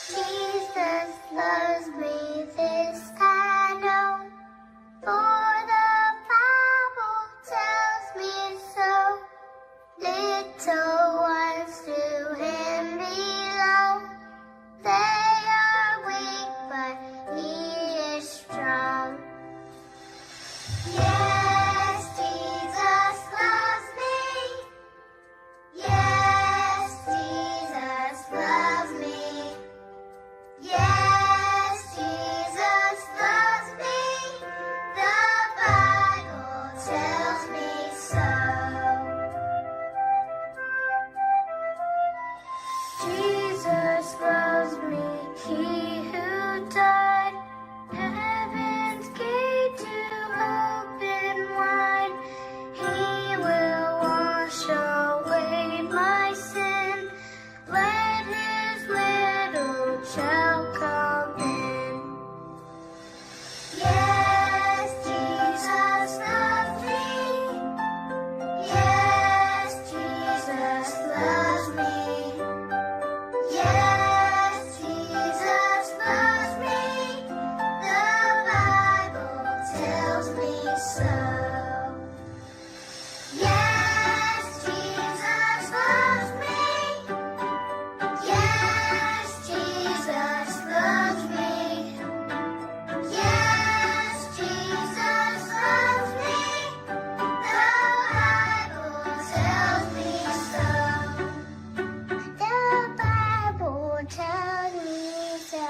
Jesus loves me, this I know, for the Bible tells me so. Little ones to Him belong. They are weak, but He is strong. Yes, Jesus loves me. Yes, Jesus loves me. Yes, Jesus loves me. The Bible tells me so. Jesus loves me, He who died, heaven's gate to open wide. He will wash away my sin. Let His little child come in. Yes, Jesus loves me. Yes, Jesus loves me. Yes, Jesus loves me. The Bible tells me so. Yes, Jesus loves me. Yes, Jesus loves me. Yes, Jesus loves me. The Bible tells me so. The Bible tells me so.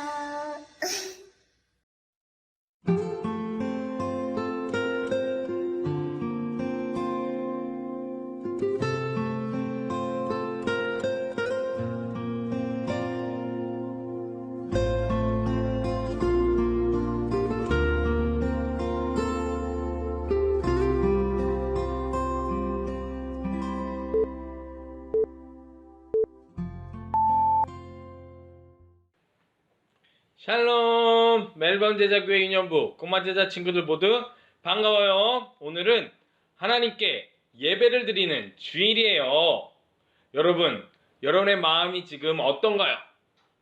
샬롬! 멜번 제자교회 유년부 꼬마 제자 친구들 모두 반가워요. 오늘은 하나님께 예배를 드리는 주일이에요. 여러분, 여러분의 마음이 지금 어떤가요?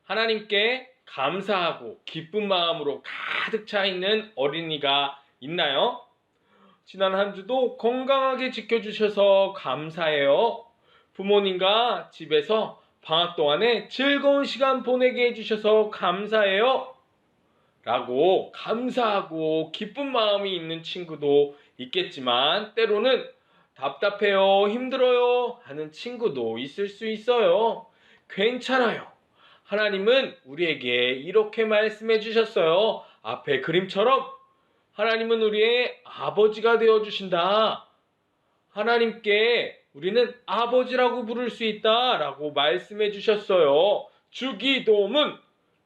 하나님께 감사하고 기쁜 마음으로 가득 차 있는 어린이가 있나요? 지난 한 주도 건강하게 지켜주셔서 감사해요. 부모님과 집에서 방학 동안에 즐거운 시간 보내게 해주셔서 감사해요. 라고 감사하고 기쁜 마음이 있는 친구도 있겠지만 때로는 답답해요, 힘들어요 하는 친구도 있을 수 있어요. 괜찮아요. 하나님은 우리에게 이렇게 말씀해 주셨어요. 앞에 그림처럼 하나님은 우리의 아버지가 되어주신다. 하나님께 우리는 아버지라고 부를 수 있다라고 말씀해 주셨어요. 주기도문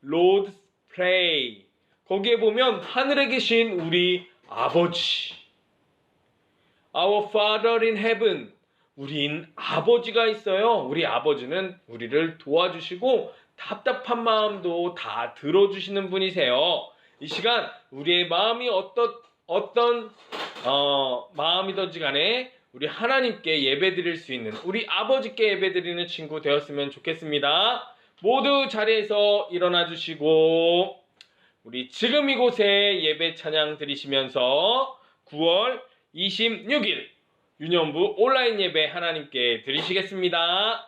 Lord's Prayer. 거기에 보면 하늘에 계신 우리 아버지, Our Father in Heaven, 우린 아버지가 있어요. 우리 아버지는 우리를 도와주시고 답답한 마음도 다 들어주시는 분이세요. 이 시간 우리의 마음이 어떤 마음이든지 간에 우리 하나님께 예배드릴 수 있는, 우리 아버지께 예배드리는 친구 되었으면 좋겠습니다. 모두 자리에서 일어나 주시고 우리 지금 이곳에 예배 찬양 드리시면서 9월 26일 유년부 온라인 예배 하나님께 드리시겠습니다.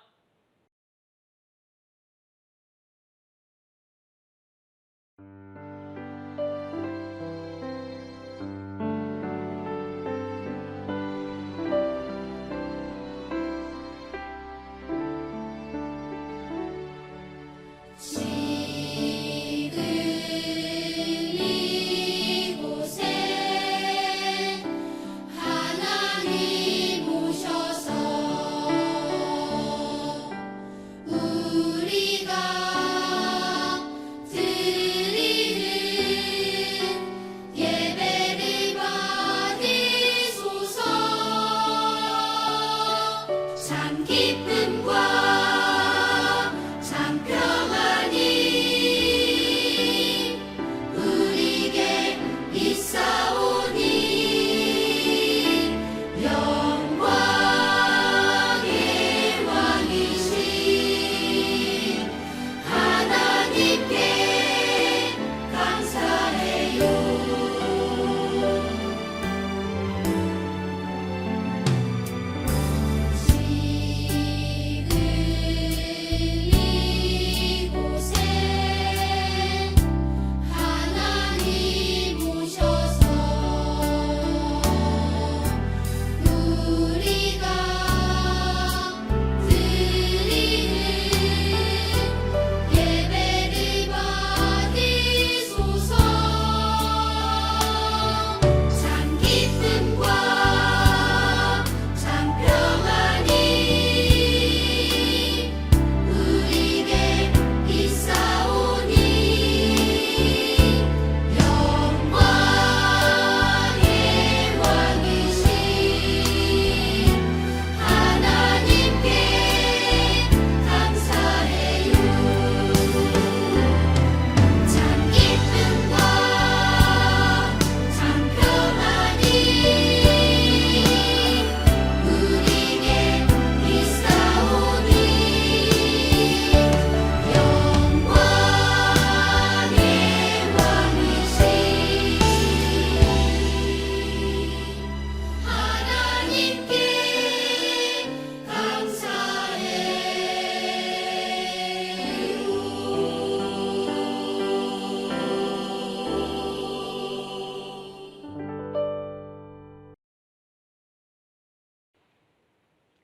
있사오니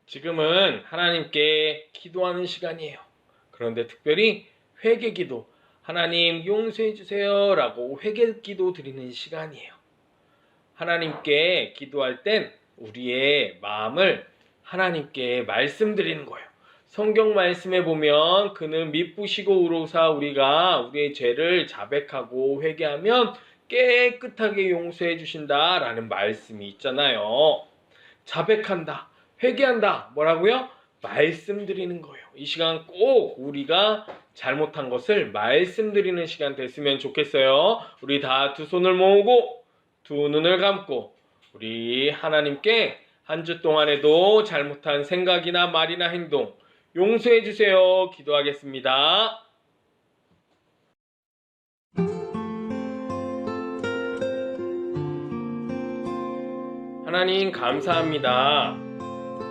지금은 하나님께 기도하는 시간이에요. 그런데 특별히 회개 기도, 하나님 용서해 주세요 라고 회개 기도 드리는 시간이에요. 하나님께 기도할 땐 우리의 마음을 하나님께 말씀드리는 거예요. 성경 말씀에 보면 그는 미쁘시고 의로사 우리가 우리의 죄를 자백하고 회개하면 깨끗하게 용서해 주신다 라는 말씀이 있잖아요. 자백한다, 회개한다, 뭐라고요? 말씀드리는 거예요. 이 시간 꼭 우리가 잘못한 것을 말씀드리는 시간 됐으면 좋겠어요. 우리 다 두 손을 모으고 두 눈을 감고 우리 하나님께 한 주 동안에도 잘못한 생각이나 말이나 행동 용서해 주세요. 기도하겠습니다. 하나님 감사합니다.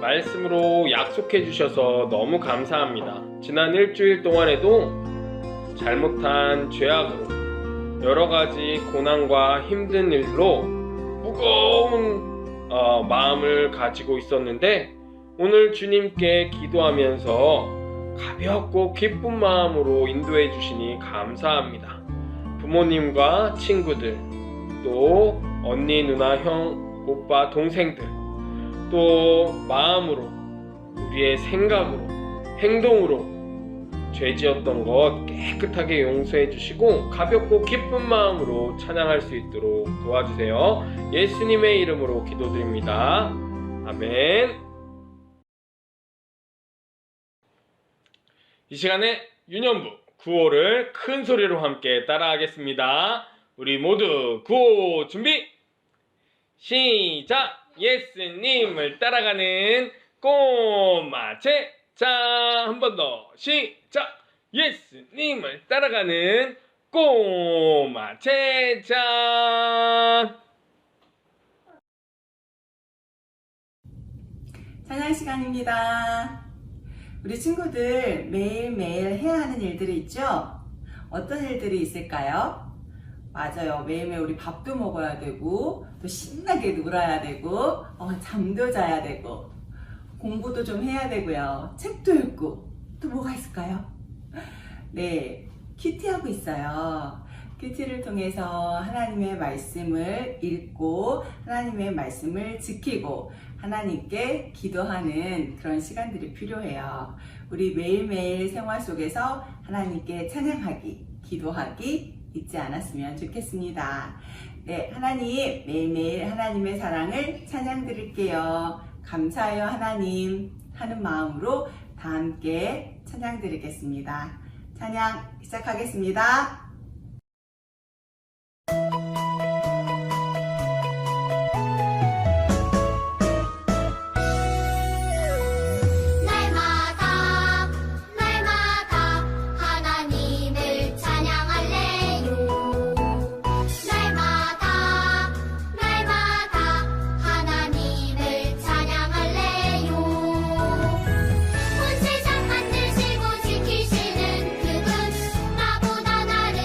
말씀으로 약속해 주셔서 너무 감사합니다. 지난 일주일 동안에도 잘못한 죄악으로 여러 가지 고난과 힘든 일로 무거운 마음을 가지고 있었는데 오늘 주님께 기도하면서 가볍고 기쁜 마음으로 인도해 주시니 감사합니다. 부모님과 친구들, 또 언니, 누나, 형, 오빠, 동생들, 또 마음으로, 우리의 생각으로, 행동으로 죄 지었던 것 깨끗하게 용서해 주시고 가볍고 기쁜 마음으로 찬양할 수 있도록 도와주세요. 예수님의 이름으로 기도드립니다. 아멘. 이 시간에 유년부 구호를 큰 소리로 함께 따라하겠습니다. 우리 모두 구호 준비! 시작! 예수님을 따라가는 꼬마 제자. 한 번 더 시작! 예수님을 따라가는 꼬마 제자. 찬양 시간입니다. 우리 친구들 매일매일 해야 하는 일들이 있죠? 어떤 일들이 있을까요? 맞아요. 매일매일 우리 밥도 먹어야 되고 또 신나게 놀아야 되고 잠도 자야 되고 공부도 좀 해야 되고요. 책도 읽고 또 뭐가 있을까요? 네, 큐티하고 있어요. 큐티를 통해서 하나님의 말씀을 읽고 하나님의 말씀을 지키고 하나님께 기도하는 그런 시간들이 필요해요. 우리 매일매일 생활 속에서 하나님께 찬양하기, 기도하기 잊지 않았으면 좋겠습니다. 네, 하나님 매일매일 하나님의 사랑을 찬양 드릴게요. 감사해요 하나님 하는 마음으로 다 함께 찬양 드리겠습니다. 찬양 시작하겠습니다. 날마다 하나님을 찬양할래요. 날마다 하나님을 찬양할래요. 온 세상 만드시고 지키시는 그분, 나보다 나를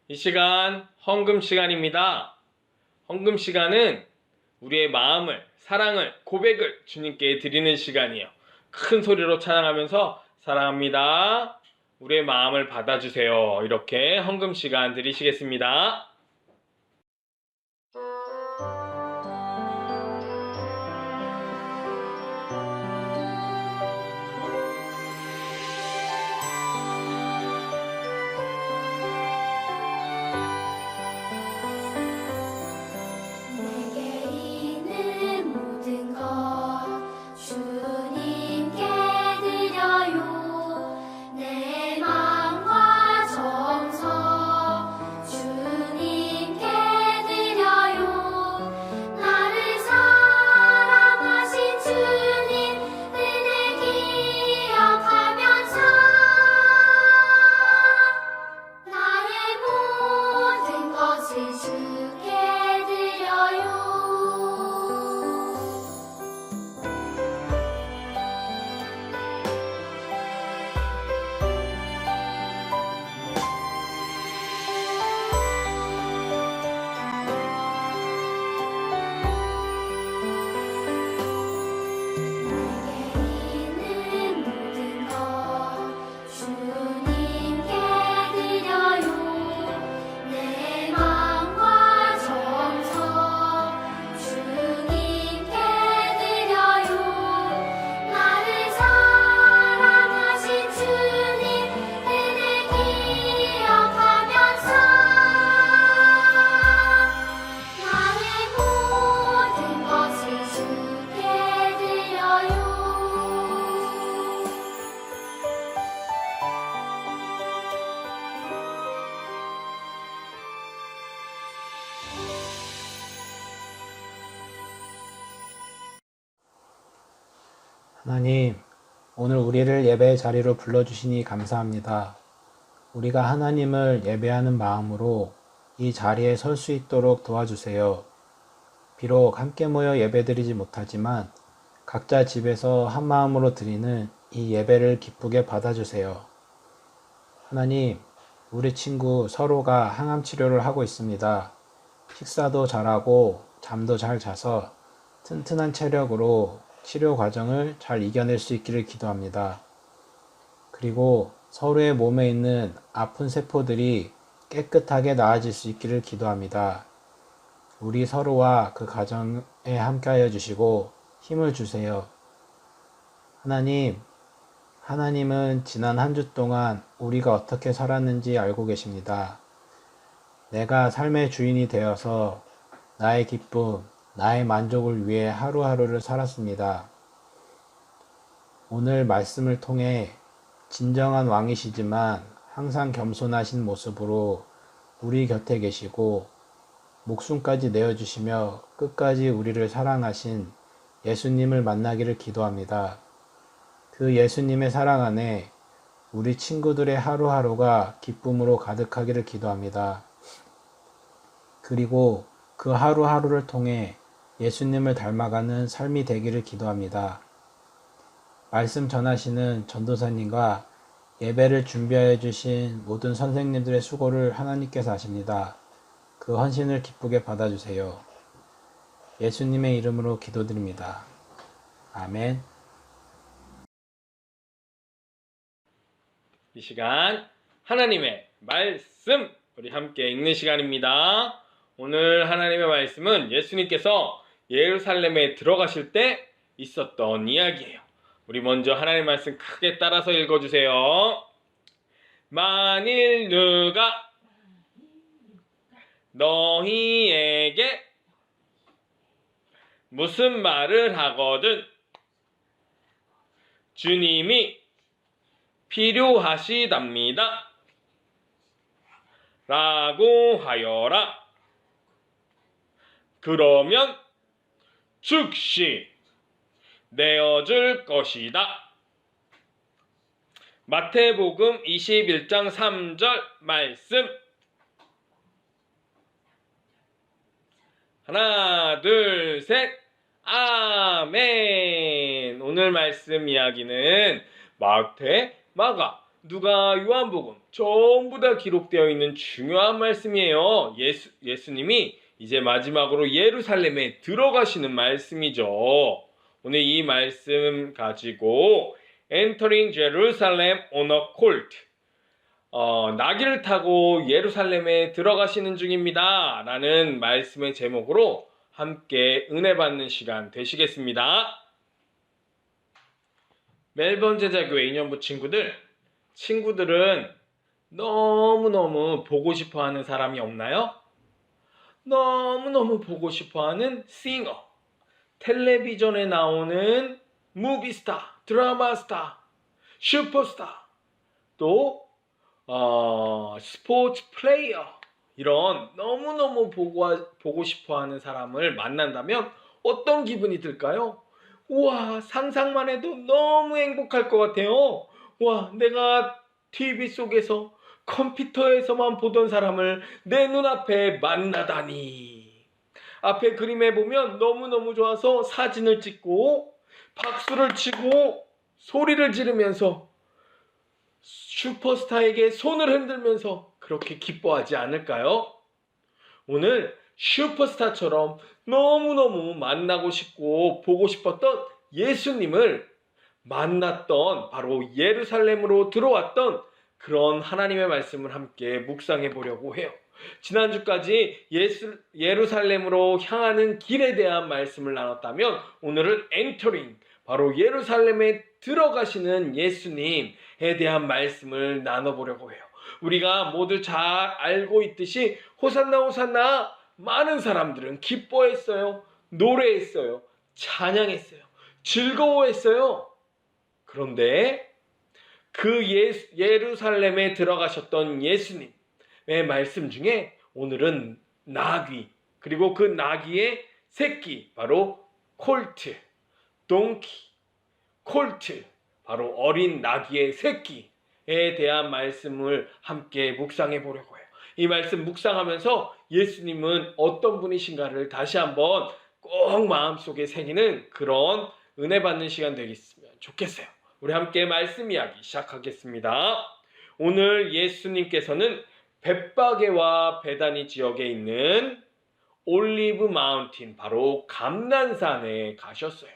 이 시간 헌금 시간입니다. 헌금 시간은 우리의 마음을, 사랑을, 고백을 주님께 드리는 시간이에요. 큰 소리로 찬양하면서 사랑합니다. 우리의 마음을 받아주세요. 이렇게 헌금 시간 드리시겠습니다. 내게 있는 모든 것 주님께 드려요. 내 마음과 정성 주님께 드려요. 나를 사랑하신 주님 은혜 기억하면서 나의 모든 것을 주께 드려요. 내게 있는 모든 것 주님께 드려요. 내 마음과 정성 주님께 드려요. 나를 사랑하신 주님 은혜 기억하면서 나의 모든 것을 주께 드려요. 하나님, 오늘 우리를 예배의 자리로 불러주시니 감사합니다. 우리가 하나님을 예배하는 마음으로 이 자리에 설 수 있도록 도와주세요. 비록 함께 모여 예배드리지 못하지만 각자 집에서 한 마음으로 드리는 이 예배를 기쁘게 받아주세요. 하나님, 우리 친구 서로가 항암 치료를 하고 있습니다. 식사도 잘하고 잠도 잘 자서 튼튼한 체력으로 치료 과정을 잘 이겨낼 수 있기를 기도합니다. 그리고 서로의 몸에 있는 아픈 세포들이 깨끗하게 나아질 수 있기를 기도합니다. 우리 서로와 그 가정에 함께하여 주시고 힘을 주세요. 하나님, 하나님은 지난 한 주 동안 우리가 어떻게 살았는지 알고 계십니다. 내가 삶의 주인이 되어서 나의 기쁨, 나의 만족을 위해 하루하루를 살았습니다. 오늘 말씀을 통해 진정한 왕이시지만 항상 겸손하신 모습으로 우리 곁에 계시고 목숨까지 내어주시며 끝까지 우리를 사랑하신 예수님을 만나기를 기도합니다. 그 예수님의 사랑 안에 우리 친구들의 하루하루가 기쁨으로 가득하기를 기도합니다. 그리고 그 하루하루를 통해 예수님을 닮아가는 삶이 되기를 기도합니다. 말씀 전하시는 전도사님과 예배를 준비하여 주신 모든 선생님들의 수고를 하나님께서 아십니다. 그 헌신을 기쁘게 받아주세요. 예수님의 이름으로 기도드립니다. 아멘. 이 시간 하나님의 말씀 우리 함께 읽는 시간입니다. 오늘 하나님의 말씀은 예수님께서 예루살렘에 들어가실 때 있었던 이야기예요. 우리 먼저 하나님의 말씀 크게 따라서 읽어주세요. 만일 누가 너희에게 무슨 말을 하거든 주님이 필요하시답니다 라고 하여라. 그러면 즉시 내어줄 것이다. 마태복음 21장 3절 말씀. 하나, 둘, 셋. 아멘. 오늘 말씀 이야기는 마태, 마가 누가, 요한복음 전부 다 기록되어 있는 중요한 말씀이에요. 예수님이 이제 마지막으로 예루살렘에 들어가시는 말씀이죠. 오늘 이 말씀 가지고 Entering Jerusalem on a colt, 나귀를 타고 예루살렘에 들어가시는 중입니다 라는 말씀의 제목으로 함께 은혜 받는 시간 되시겠습니다. 멜번 제자교회 2년부 친구들은 너무너무 보고 싶어하는 사람이 없나요? 너무너무 보고 싶어하는 싱어, 텔레비전에 나오는 무비스타, 드라마스타, 슈퍼스타, 또 스포츠 플레이어, 이런 너무너무 보고 싶어하는 사람을 만난다면 어떤 기분이 들까요? 우와, 상상만 해도 너무 행복할 것 같아요. 와, 내가 TV 속에서, 컴퓨터에서만 보던 사람을 내 눈앞에 만나다니. 앞에 그림에 보면 너무너무 좋아서 사진을 찍고 박수를 치고 소리를 지르면서 슈퍼스타에게 손을 흔들면서 그렇게 기뻐하지 않을까요? 오늘 슈퍼스타처럼 너무너무 만나고 싶고 보고 싶었던 예수님을 만났던, 바로 예루살렘으로 들어왔던 그런 하나님의 말씀을 함께 묵상해 보려고 해요. 지난주까지 예루살렘으로 향하는 길에 대한 말씀을 나눴다면 오늘은 엔터링, 바로 예루살렘에 들어가시는 예수님에 대한 말씀을 나눠보려고 해요. 우리가 모두 잘 알고 있듯이 호산나 호산나, 많은 사람들은 기뻐했어요. 노래했어요. 찬양했어요. 즐거워했어요. 그런데 그 예루살렘에 들어가셨던 예수님의 말씀 중에 오늘은 나귀, 그리고 그 나귀의 새끼, 바로 콜트, 동키, 콜트, 바로 어린 나귀의 새끼에 대한 말씀을 함께 묵상해 보려고 해요. 이 말씀 묵상하면서 예수님은 어떤 분이신가를 다시 한번 꼭 마음속에 새기는 그런 은혜 받는 시간 되겠으면 좋겠어요. 우리 함께 말씀 이야기 시작하겠습니다. 오늘 예수님께서는 벳바게와 베다니 지역에 있는 올리브 마운틴, 바로 감난산에 가셨어요.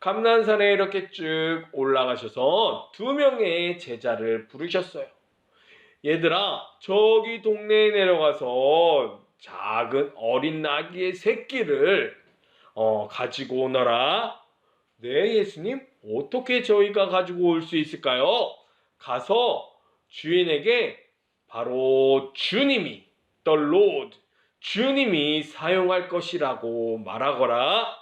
감난산에 이렇게 쭉 올라가셔서 2명의 제자를 부르셨어요. 얘들아, 저기 동네에 내려가서 작은 어린 나귀의 새끼를 가지고 오너라. 네, 예수님, 어떻게 저희가 가지고 올 수 있을까요? 가서 주인에게 바로 주님이, the Lord, 주님이 사용할 것이라고 말하거라.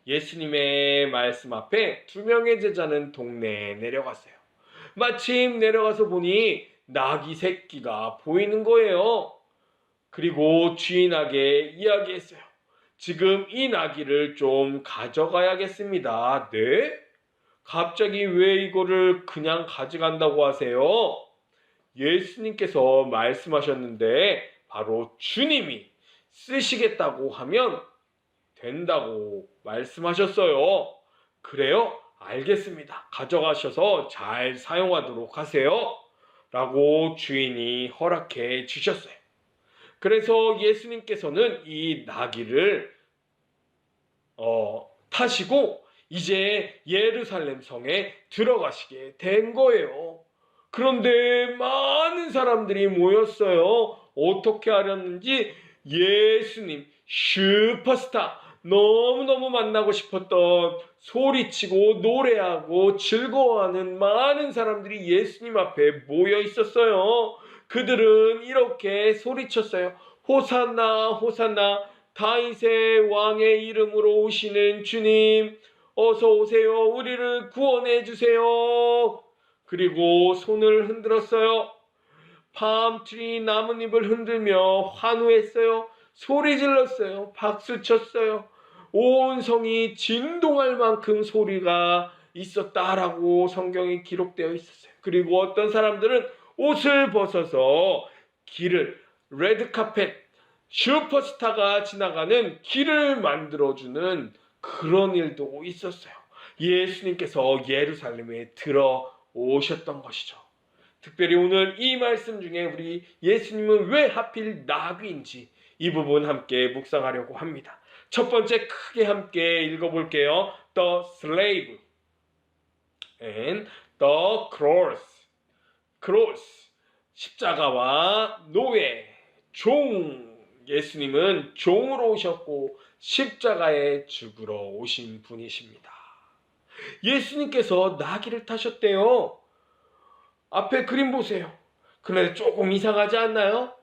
예수님의 말씀 앞에 2명의 제자는 동네에 내려갔어요. 마침 내려가서 보니 나귀 새끼가 보이는 거예요. 그리고 주인에게 이야기했어요. 지금 이 나귀를 좀 가져가야겠습니다. 네? 갑자기 왜 이거를 그냥 가져간다고 하세요? 예수님께서 말씀하셨는데 바로 주님이 쓰시겠다고 하면 된다고 말씀하셨어요. 그래요? 알겠습니다. 가져가셔서 잘 사용하도록 하세요. 라고 주인이 허락해 주셨어요. 그래서 예수님께서는 이 나귀를 타시고 이제 예루살렘 성에 들어가시게 된 거예요. 그런데 많은 사람들이 모였어요. 어떻게 하렸는지 예수님 슈퍼스타, 너무너무 만나고 싶었던, 소리치고 노래하고 즐거워하는 많은 사람들이 예수님 앞에 모여 있었어요. 그들은 이렇게 소리쳤어요. 호산나 호산나, 다윗의 왕의 이름으로 오시는 주님, 어서 오세요. 우리를 구원해 주세요. 그리고 손을 흔들었어요. 팜트리 나뭇잎을 흔들며 환호했어요. 소리 질렀어요. 박수 쳤어요. 온 성이 진동할 만큼 소리가 있었다라고 성경에 기록되어 있었어요. 그리고 어떤 사람들은 옷을 벗어서 길을, 레드카펫, 슈퍼스타가 지나가는 길을 만들어주는 그런 일도 있었어요. 예수님께서 예루살렘에 들어오셨던 것이죠. 특별히 오늘 이 말씀 중에 우리 예수님은 왜 하필 나귀인지 이 부분 함께 묵상하려고 합니다. 첫 번째 크게 함께 읽어볼게요. The slave and the cross. cross. 십자가와 노예, 종. 예수님은 종으로 오셨고 십자가에 죽으러 오신 분이십니다. 예수님께서 나귀를 타셨대요. 앞에 그림 보세요. 그런데 조금 이상하지 않나요?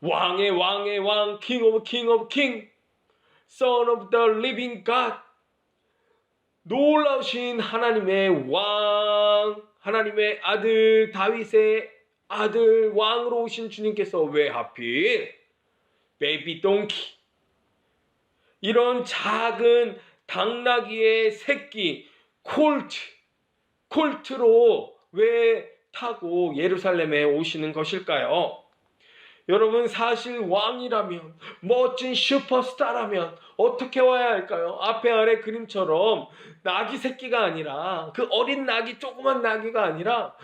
왕의 왕의 왕, king of king of king, son of the living God. 놀라우신 하나님의 왕, 하나님의 아들, 다윗의 아들, 왕으로 오신 주님께서 왜 하필 베이비 동키, 이런 작은 당나귀의 새끼 콜트로 왜 타고 예루살렘에 오시는 것일까요? 여러분, 사실 왕이라면, 멋진 슈퍼스타라면 어떻게 와야 할까요? 앞에 아래 그림처럼 나귀 새끼가 아니라, 그 어린 나귀, 조그만 나귀가 아니라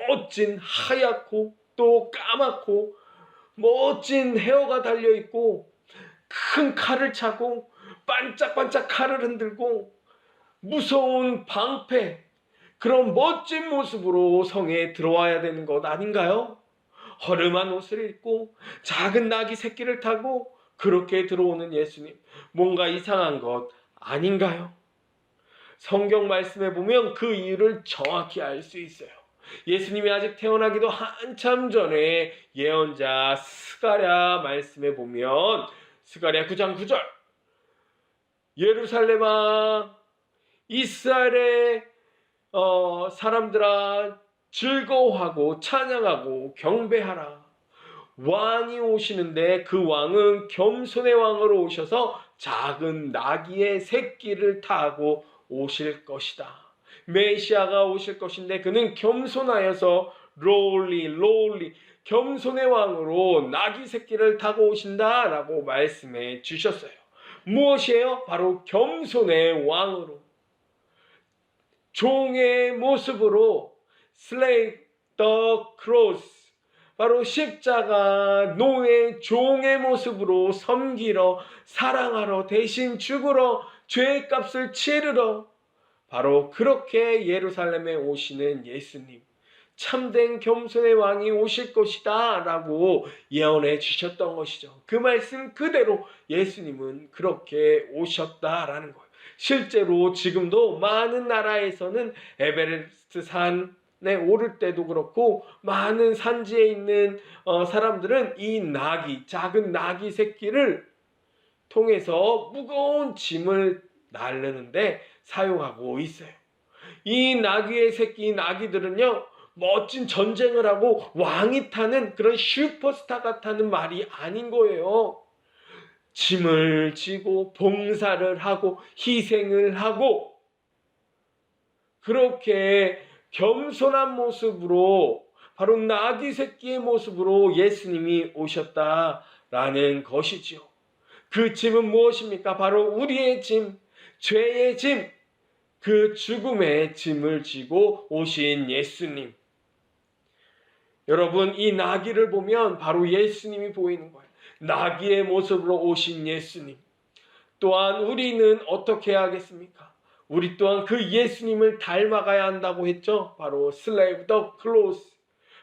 멋진 하얗고 또 까맣고 멋진 헤어가 달려있고 큰 칼을 차고 반짝반짝 칼을 흔들고 무서운 방패, 그런 멋진 모습으로 성에 들어와야 되는 것 아닌가요? 허름한 옷을 입고 작은 나귀 새끼를 타고 그렇게 들어오는 예수님, 뭔가 이상한 것 아닌가요? 성경 말씀에 보면 그 이유를 정확히 알 수 있어요. 예수님이 아직 태어나기도 한참 전에 예언자 스가랴 말씀에 보면, 스가랴 9장 9절, 예루살렘아, 이스라엘의 사람들아, 즐거워하고 찬양하고 경배하라. 왕이 오시는데 그 왕은 겸손의 왕으로 오셔서 작은 나귀의 새끼를 타고 오실 것이다. 메시아가 오실 것인데 그는 겸손하여서 롤리 겸손의 왕으로 나귀 새끼를 타고 오신다라고 말씀해 주셨어요. 무엇이에요? 바로 겸손의 왕으로, 종의 모습으로, slave the cross, 바로 십자가, 노예, 종의 모습으로 섬기러, 사랑하러, 대신 죽으러, 죄의 값을 치르러, 바로 그렇게 예루살렘에 오시는 예수님, 참된 겸손의 왕이 오실 것이다 라고 예언해 주셨던 것이죠. 그 말씀 그대로 예수님은 그렇게 오셨다라는 거예요. 실제로 지금도 많은 나라에서는 에베레스트 산에 오를 때도 그렇고 많은 산지에 있는 사람들은 이 나귀, 작은 나귀 새끼를 통해서 무거운 짐을 나르는데 사용하고 있어요. 이 나귀의 새끼, 나귀들은요, 멋진 전쟁을 하고 왕이 타는 그런 슈퍼스타가 타는 말이 아닌 거예요. 짐을 지고 봉사를 하고 희생을 하고 그렇게 겸손한 모습으로, 바로 나귀 새끼의 모습으로 예수님이 오셨다라는 것이지요. 그 짐은 무엇입니까? 바로 우리의 짐, 죄의 짐, 그 죽음의 짐을 지고 오신 예수님. 여러분, 이 나귀를 보면 바로 예수님이 보이는 거예요. 나귀의 모습으로 오신 예수님. 또한 우리는 어떻게 해야 하겠습니까? 우리 또한 그 예수님을 닮아가야 한다고 했죠. 바로 slave the cross,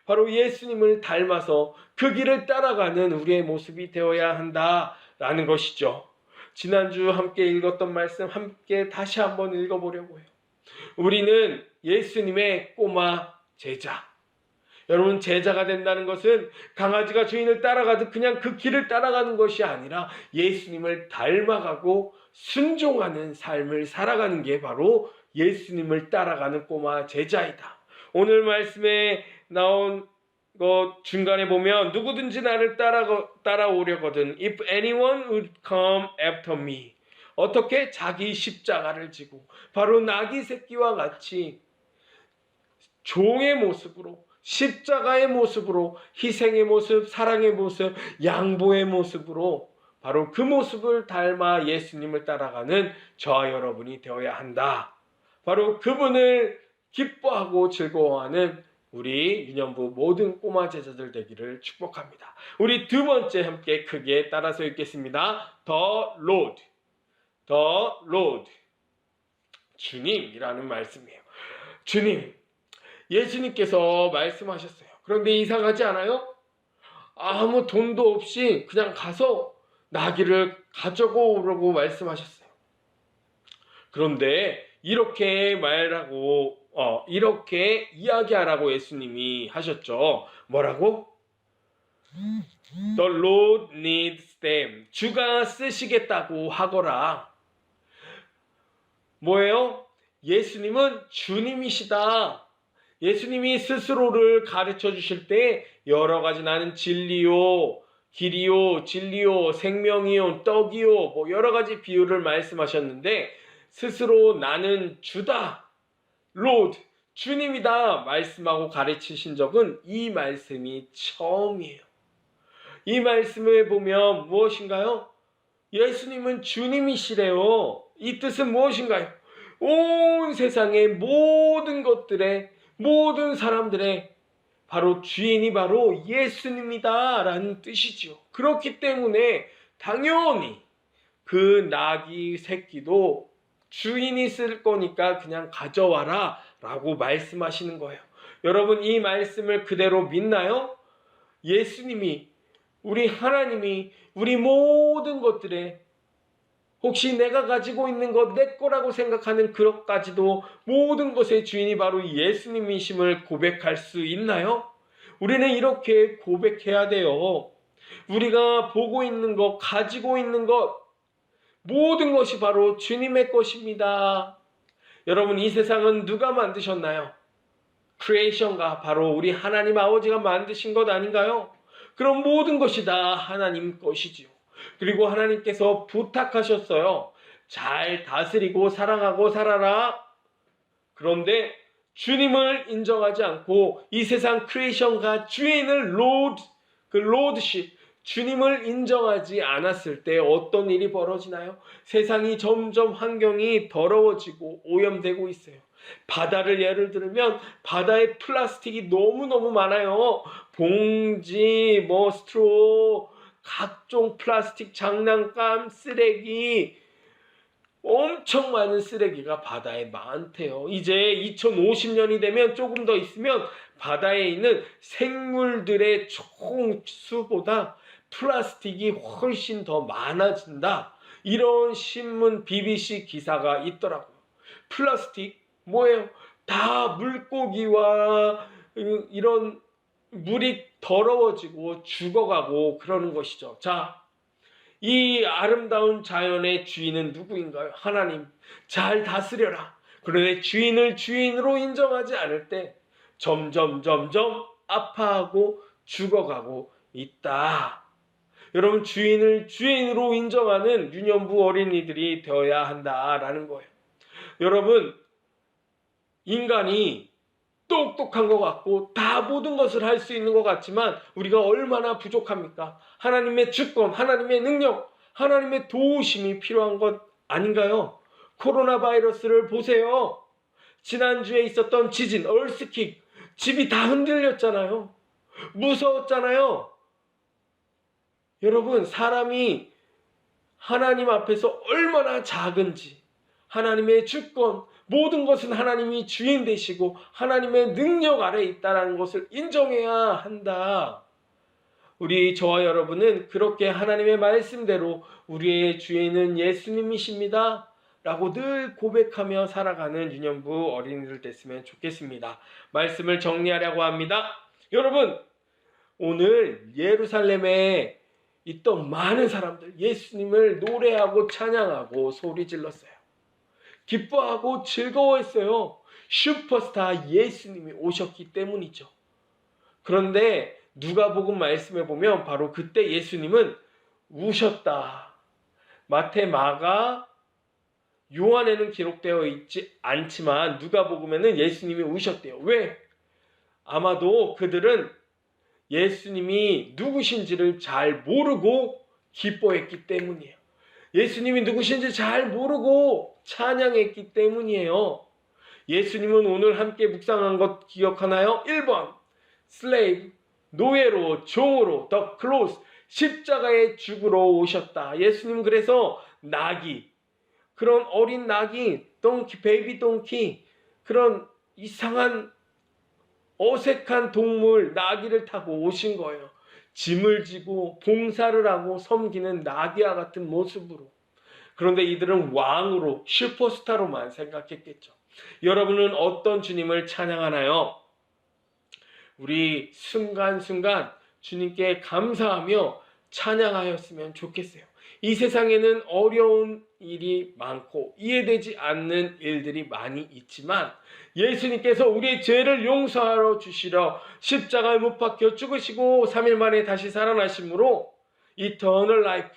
바로 예수님을 닮아서 그 길을 따라가는 우리의 모습이 되어야 한다라는 것이죠. 지난주 함께 읽었던 말씀 함께 다시 한번 읽어보려고 해요. 우리는 예수님의 꼬마 제자. 여러분, 제자가 된다는 것은 강아지가 주인을 따라가듯 그냥 그 길을 따라가는 것이 아니라 예수님을 닮아가고 순종하는 삶을 살아가는 게 바로 예수님을 따라가는 꼬마 제자이다. 오늘 말씀에 나온 것 중간에 보면 누구든지 나를 따라오려거든 if anyone would come after me, 어떻게? 자기 십자가를 지고 바로 나귀 새끼와 같이 종의 모습으로, 십자가의 모습으로, 희생의 모습, 사랑의 모습, 양보의 모습으로 바로 그 모습을 닮아 예수님을 따라가는 저와 여러분이 되어야 한다. 바로 그분을 기뻐하고 즐거워하는 우리 유년부 모든 꼬마 제자들 되기를 축복합니다. 우리 두 번째 함께 크게 따라서 읽겠습니다. The Lord, The Lord. 주님이라는 말씀이에요. 주님, 예수님께서 말씀하셨어요. 그런데 이상하지 않아요? 아무 돈도 없이 그냥 가서 나귀를 가져오라고 말씀하셨어요. 그런데 이렇게 말하고 이렇게 이야기하라고 예수님이 하셨죠. 뭐라고? The Lord needs them. 주가 쓰시겠다고 하거라. 뭐예요? 예수님은 주님이시다. 예수님이 스스로를 가르쳐 주실 때 여러 가지 나는 진리요, 길이요, 진리요, 생명이요, 떡이요, 뭐 여러 가지 비유를 말씀하셨는데 스스로 나는 주다, Lord, 주님이다 말씀하고 가르치신 적은 이 말씀이 처음이에요. 이 말씀을 보면 무엇인가요? 예수님은 주님이시래요. 이 뜻은 무엇인가요? 온 세상의 모든 것들의 모든 사람들의 바로 주인이 바로 예수님이다 라는 뜻이죠. 그렇기 때문에 당연히 그 나귀 새끼도 주인이 쓸 거니까 그냥 가져와라 라고 말씀하시는 거예요. 여러분, 이 말씀을 그대로 믿나요? 예수님이, 우리 하나님이 우리 모든 것들에 혹시 내가 가지고 있는 것, 내 거라고 생각하는 그것까지도 모든 것의 주인이 바로 예수님이심을 고백할 수 있나요? 우리는 이렇게 고백해야 돼요. 우리가 보고 있는 것, 가지고 있는 것, 모든 것이 바로 주님의 것입니다. 여러분, 이 세상은 누가 만드셨나요? 크리에이션가 바로 우리 하나님 아버지가 만드신 것 아닌가요? 그럼 모든 것이 다 하나님 것이지요. 그리고 하나님께서 부탁하셨어요. 잘 다스리고 사랑하고 살아라. 그런데 주님을 인정하지 않고 이 세상 크리에이션과 주인을 로드십, 주님을 인정하지 않았을 때 어떤 일이 벌어지나요? 세상이 점점 환경이 더러워지고 오염되고 있어요. 바다를 예를 들면 바다에 플라스틱이 너무너무 많아요. 봉지, 스트로, 각종 플라스틱 장난감, 쓰레기, 엄청 많은 쓰레기가 바다에 많대요. 이제 2050년이 되면 조금 더 있으면 바다에 있는 생물들의 총 수보다 플라스틱이 훨씬 더 많아진다. 이런 신문 BBC 기사가 있더라고요. 플라스틱 뭐예요? 다 물고기와 이런 물이 더러워지고 죽어가고 그러는 것이죠. 자, 이 아름다운 자연의 주인은 누구인가요? 하나님. 잘 다스려라. 그런데 주인을 주인으로 인정하지 않을 때 점점 아파하고 죽어가고 있다. 여러분, 주인을 주인으로 인정하는 유년부 어린이들이 되어야 한다라는 거예요. 여러분, 인간이 똑똑한 것 같고 다 모든 것을 할 수 있는 것 같지만 우리가 얼마나 부족합니까? 하나님의 주권, 하나님의 능력, 하나님의 도우심이 필요한 것 아닌가요? 코로나 바이러스를 보세요. 지난주에 있었던 지진, 얼스킥, 집이 다 흔들렸잖아요. 무서웠잖아요. 여러분, 사람이 하나님 앞에서 얼마나 작은지, 하나님의 주권, 모든 것은 하나님이 주인 되시고 하나님의 능력 아래에 있다는 것을 인정해야 한다. 저와 여러분은 그렇게 하나님의 말씀대로 우리의 주인은 예수님이십니다 라고 늘 고백하며 살아가는 유년부 어린이들 됐으면 좋겠습니다. 말씀을 정리하려고 합니다. 여러분, 오늘 예루살렘에 있던 많은 사람들 예수님을 노래하고 찬양하고 소리 질렀어요. 기뻐하고 즐거워했어요. 슈퍼스타 예수님이 오셨기 때문이죠. 그런데 누가복음 말씀에 보면 바로 그때 예수님은 우셨다. 마태, 마가, 요한에는 기록되어 있지 않지만 누가복음에는 예수님이 우셨대요. 왜? 아마도 그들은 예수님이 누구신지를 잘 모르고 기뻐했기 때문이에요. 예수님이 누구신지 잘 모르고 찬양했기 때문이에요. 예수님은 오늘 함께 묵상한 것 기억하나요? 1번 slave, 노예로, 종으로, the cross, 십자가에 죽으러 오셨다. 예수님 그래서 나귀, 그런 어린 나귀, 동키, 베이비 동키, 그런 이상한 어색한 동물 나귀를 타고 오신 거예요. 짐을 지고 봉사를 하고 섬기는 나귀와 같은 모습으로. 그런데 이들은 왕으로, 슈퍼스타로만 생각했겠죠. 여러분은 어떤 주님을 찬양하나요? 우리 순간순간 주님께 감사하며 찬양하였으면 좋겠어요. 이 세상에는 어려운 일이 많고 이해되지 않는 일들이 많이 있지만 예수님께서 우리의 죄를 용서하러 주시러 십자가에 못 박혀 죽으시고 3일 만에 다시 살아나심으로 이터널 라이프,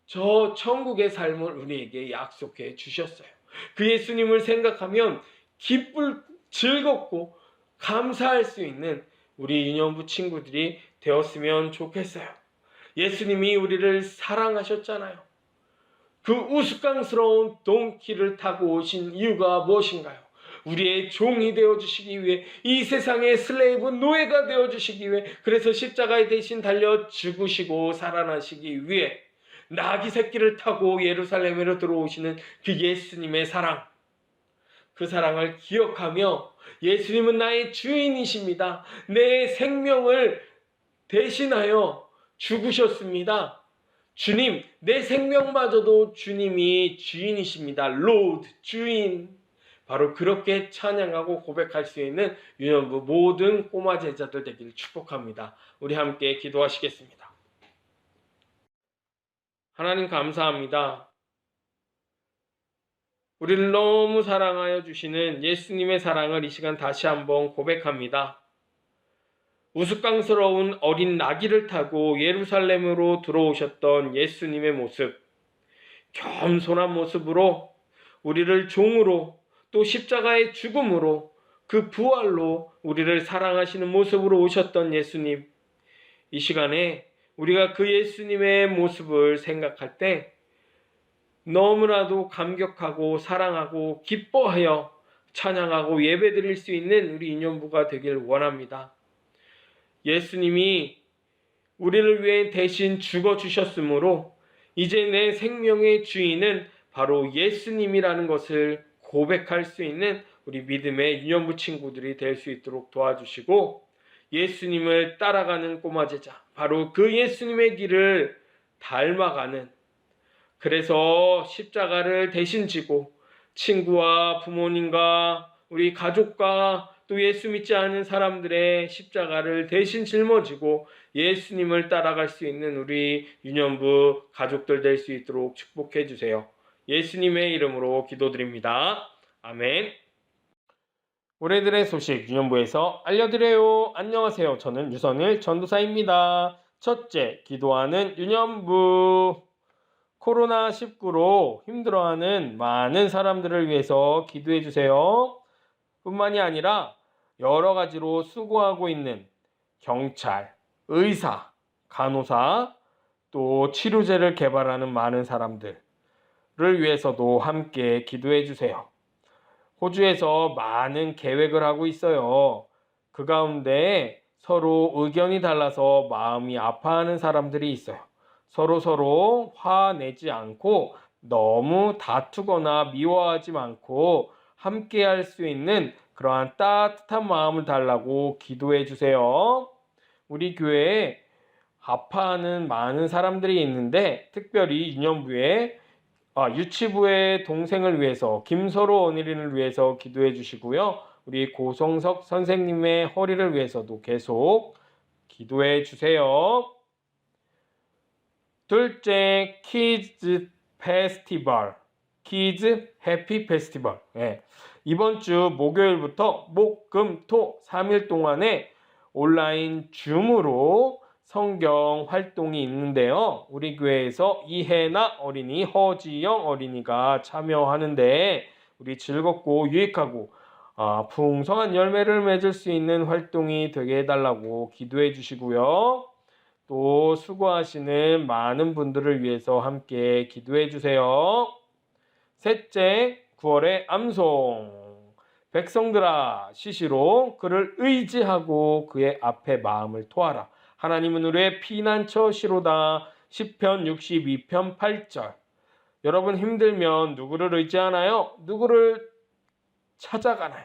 저 천국의 삶을 우리에게 약속해 주셨어요. 그 예수님을 생각하면 기쁠, 즐겁고 감사할 수 있는 우리 유년부 친구들이 되었으면 좋겠어요. 예수님이 우리를 사랑하셨잖아요. 그 우스꽝스러운 동키를 타고 오신 이유가 무엇인가요? 우리의 종이 되어주시기 위해, 이 세상의 슬레이브 노예가 되어주시기 위해, 그래서 십자가에 대신 달려 죽으시고 살아나시기 위해 나귀 새끼를 타고 예루살렘으로 들어오시는 그 예수님의 사랑, 그 사랑을 기억하며 예수님은 나의 주인이십니다. 내 생명을 대신하여 죽으셨습니다. 주님, 내 생명마저도 주님이 주인이십니다. 로드, 주인. 바로 그렇게 찬양하고 고백할 수 있는 유년부 모든 꼬마 제자들 되기를 축복합니다. 우리 함께 기도하시겠습니다. 하나님 감사합니다. 우리를 너무 사랑하여 주시는 예수님의 사랑을 이 시간 다시 한번 고백합니다. 우스꽝스러운 어린 나귀를 타고 예루살렘으로 들어오셨던 예수님의 모습, 겸손한 모습으로 우리를 종으로, 또 십자가의 죽음으로, 그 부활로 우리를 사랑하시는 모습으로 오셨던 예수님, 이 시간에 우리가 그 예수님의 모습을 생각할 때 너무나도 감격하고 사랑하고 기뻐하여 찬양하고 예배드릴 수 있는 우리 인연부가 되길 원합니다. 예수님이 우리를 위해 대신 죽어주셨으므로 이제 내 생명의 주인은 바로 예수님이라는 것을 고백할 수 있는 우리 믿음의 유년부 친구들이 될 수 있도록 도와주시고, 예수님을 따라가는 꼬마 제자, 바로 그 예수님의 길을 닮아가는, 그래서 십자가를 대신 지고 친구와 부모님과 우리 가족과 또 예수 믿지 않은 사람들의 십자가를 대신 짊어지고 예수님을 따라갈 수 있는 우리 유년부 가족들 될 수 있도록 축복해 주세요. 예수님의 이름으로 기도드립니다. 아멘. 올해들의 소식 유년부에서 알려드려요. 안녕하세요. 저는 유선일 전도사입니다. 첫째, 기도하는 유년부. 코로나19로 힘들어하는 많은 사람들을 위해서 기도해 주세요. 뿐만이 아니라 여러 가지로 수고하고 있는 경찰, 의사, 간호사, 또 치료제를 개발하는 많은 사람들을 위해서도 함께 기도해 주세요. 호주에서 많은 계획을 하고 있어요. 그 가운데 서로 의견이 달라서 마음이 아파하는 사람들이 있어요. 서로 화내지 않고 너무 다투거나 미워하지 않고 함께 할 수 있는 그러한 따뜻한 마음을 달라고 기도해 주세요. 우리 교회에 아파하는 많은 사람들이 있는데 특별히 유치부의 동생을 위해서, 김서로 언니를 위해서 기도해 주시고요. 우리 고성석 선생님의 허리를 위해서도 계속 기도해 주세요. 둘째, 키즈 페스티벌, 키즈 해피 페스티벌. 이번 주 목요일부터 목, 금, 토 3일 동안에 온라인 줌으로 성경 활동이 있는데요. 우리 교회에서 이혜나 어린이, 허지영 어린이가 참여하는데 우리 즐겁고 유익하고 풍성한 열매를 맺을 수 있는 활동이 되게 해달라고 기도해 주시고요. 또 수고하시는 많은 분들을 위해서 함께 기도해 주세요. 셋째, 9월의 암송. 백성들아 시시로 그를 의지하고 그의 앞에 마음을 토하라. 하나님은 우리의 피난처시로다. 시편 62편 8절. 여러분 힘들면 누구를 의지하나요? 누구를 찾아가나요?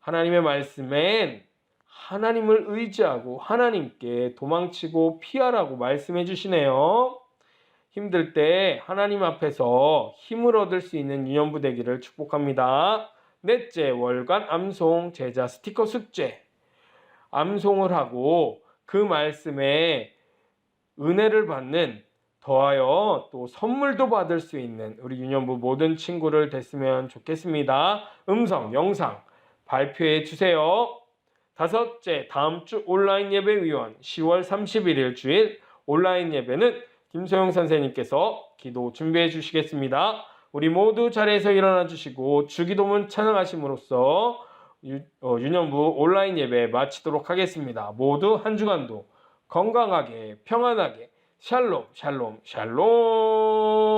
하나님의 말씀엔 하나님을 의지하고 하나님께 도망치고 피하라고 말씀해 주시네요. 힘들 때 하나님 앞에서 힘을 얻을 수 있는 유년부 되기를 축복합니다. 넷째, 월간 암송 제자 스티커 숙제. 암송을 하고 그 말씀에 은혜를 받는 더하여 또 선물도 받을 수 있는 우리 유년부 모든 친구를 됐으면 좋겠습니다. 음성, 영상 발표해 주세요. 다섯째, 다음 주 온라인 예배 위원 10월 31일 주일 온라인 예배는 김소영 선생님께서 기도 준비해 주시겠습니다. 우리 모두 자리에서 일어나 주시고 주기도문 찬양하심으로써 유년부 온라인 예배 마치도록 하겠습니다. 모두 한 주간도 건강하게 평안하게 샬롬 샬롬 샬롬.